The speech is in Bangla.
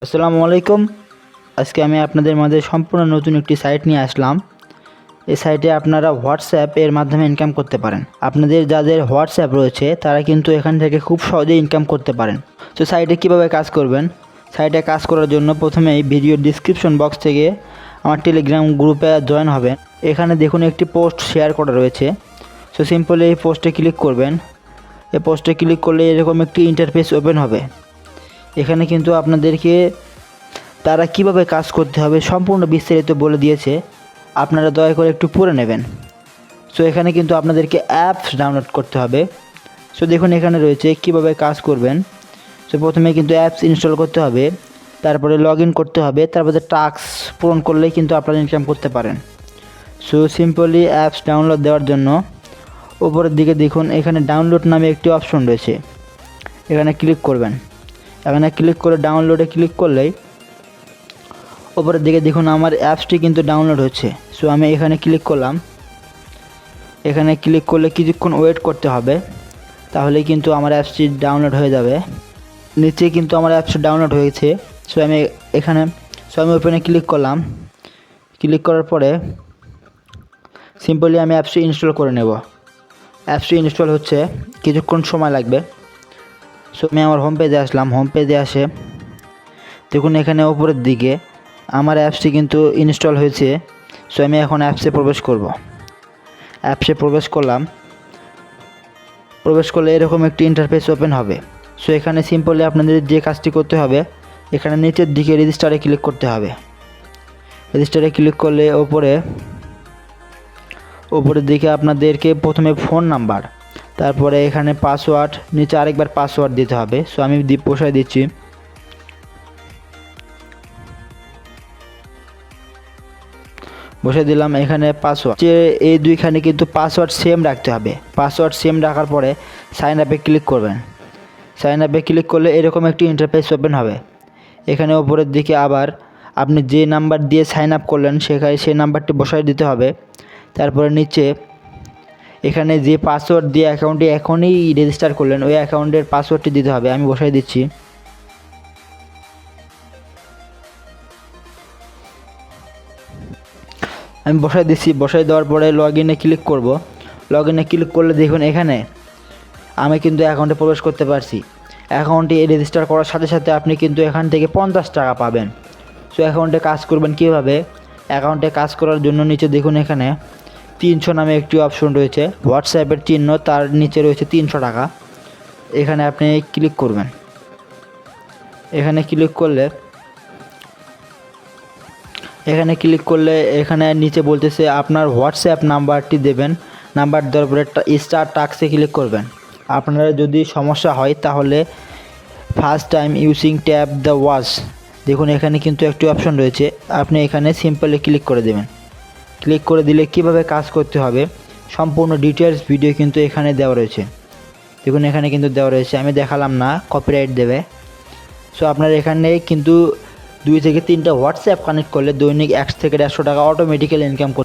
আসসালামু আলাইকুম। আজকে আমি আপনাদের মাঝে সম্পূর্ণ নতুন একটি সাইট নিয়ে আসলাম। এই সাইটে আপনারা হোয়াটসঅ্যাপ এর মাধ্যমে ইনকাম করতে পারেন। আপনাদের যাদের হোয়াটসঅ্যাপ রয়েছে তারা কিন্তু এখান থেকে খুব সহজেই ইনকাম করতে পারেন। তো সাইটে কিভাবে কাজ করবেন? সাইটে কাজ করার জন্য প্রথমেই ভিডিওর ডিসক্রিপশন বক্স থেকে আমার টেলিগ্রাম গ্রুপে জয়েন হবেন। এখানে দেখুন একটি পোস্ট শেয়ার করা রয়েছে। সো সিম্পলি এই পোস্টে ক্লিক করবেন। এই পোস্টে ক্লিক করলে এরকম একটি ইন্টারফেস ওপেন হবে। এখানে কিন্তু আপনাদেরকে তারা কিভাবে কাজ করতে হবে সম্পূর্ণ বিস্তারিত বলে দিয়েছে, আপনারা দয়া করে একটু পড়ে নেবেন। সো এখানে কিন্তু আপনাদেরকে অ্যাপস ডাউনলোড করতে হবে। সো দেখুন এখানে রয়েছে কিভাবে কাজ করবেন। সো প্রথমে কিন্তু অ্যাপস ইনস্টল করতে হবে, তারপরে লগ ইন করতে হবে, তারপরে টাস্ক পূরণ করলেই কিন্তু আপনারা ইনকাম করতে পারেন। সো সিম্পলি অ্যাপস ডাউনলোড দেওয়ার জন্য উপরের দিকে দেখুন এখানে ডাউনলোড নামে একটি অপশন রয়েছে, এখানে ক্লিক করবেন। এখানে ক্লিক করে ডাউনলোডে ক্লিক করলেই উপরের দিকে দেখুন আমার অ্যাপসটি কিন্তু ডাউনলোড হচ্ছে। সো আমি এখানে ক্লিক করলাম। এখানে ক্লিক করলে কিছুক্ষণ ওয়েট করতে হবে, তাহলেই কিন্তু আমার অ্যাপসটি ডাউনলোড হয়ে যাবে। নিচে কিন্তু আমার অ্যাপসটি ডাউনলোড হয়েছে। সো আমি ওপেনে ক্লিক করলাম। ক্লিক করার পরে সিম্পলি আমি অ্যাপসটি ইনস্টল করে নেব। অ্যাপসটি ইনস্টল হচ্ছে, কিছুক্ষণ সময় লাগবে। সো আমি আমার হোম পেজে আসলাম। হোম পেজে আসে দেখুন এখানে উপরের দিকে আমার অ্যাপসটি কিন্তু ইনস্টল হয়েছে। সো আমি এখন অ্যাপসে প্রবেশ করব। অ্যাপসে প্রবেশ করলাম। প্রবেশ করলে এরকম একটি ইন্টারফেস ওপেন হবে। সো এখানে সিম্পলি আপনাদের যে কাজটি করতে হবে, এখানে নিচের দিকে রেজিস্টারে ক্লিক করতে হবে। রেজিস্টারে ক্লিক করলে উপরের দিকে আপনাদেরকে প্রথমে ফোন নাম্বার, তারপরে এখানে পাসওয়ার্ড, নিচে আরেকবার পাসওয়ার্ড দিতে হবে। সো আমি বসায় দিচ্ছি। বসে দিলাম এখানে পাসওয়ার্ড। যে এই দুইখানে কিন্তু পাসওয়ার্ড সেম রাখতে হবে। পাসওয়ার্ড সেম রাখার পরে সাইন আপে ক্লিক করবেন। সাইন আপে ক্লিক করলে এরকম একটি ইন্টারফেস ওপেন হবে। এখানে উপরের দিকে আবার আপনি যে নাম্বার দিয়ে সাইন আপ করলেন সেখানে সেই নাম্বারটি বসায় দিতে হবে। তারপরে নিচে এখানে যে পাসওয়ার্ড দিয়ে অ্যাকাউন্টটি এখনই রেজিস্টার করলেন ওই অ্যাকাউন্টের পাসওয়ার্ডটি দিতে হবে। আমি বসাই দিচ্ছি। আমি বসাই দিচ্ছি। বসাই দেওয়ার পরে লগ ইনে ক্লিক করব। লগ ইনে ক্লিক করলে দেখুন এখানে আমি কিন্তু অ্যাকাউন্টে প্রবেশ করতে পারছি। অ্যাকাউন্টে রেজিস্টার করার সাথে সাথে আপনি কিন্তু এখান থেকে 50 টাকা পাবেন। সো অ্যাকাউন্টে কাজ করবেন কীভাবে? অ্যাকাউন্টে কাজ করার জন্য নিচে দেখুন এখানে 300 নামে একটি অপশন রয়েছে, হোয়াটসঅ্যাপের চিহ্ন, তার নিচে রয়েছে 300 টাকা। এখানে আপনি ক্লিক করবেন। এখানে ক্লিক করলে এখানে নিচে বলতেছে আপনার হোয়াটসঅ্যাপ নাম্বারটি দেবেন। নাম্বার দেওয়ার পরে স্টার টাস্কে ক্লিক করবেন। আপনারা যদি সমস্যা হয় তাহলে first time using tap the watch, দেখুন এখানে কিন্তু একটি অপশন রয়েছে, আপনি এখানে সিম্পলি ক্লিক করে দেবেন। ক্লিক করে দিলে কিভাবে কাজ করতে হবে সম্পূর্ণ ডিটেলস ভিডিও কিন্তু এখানে দেওয়া রয়েছে। দেখুন এখানে কিন্তু দেওয়া রয়েছে, আমি দেখালাম না, কপিরাইট দেবে। সো আপনার এখানে কিন্তু 2 থেকে 3টা হোয়াটসঅ্যাপ কানেক্ট করলে দৈনিক 100 থেকে 150 টাকা অটোমেটিক্যালি ইনকাম করতে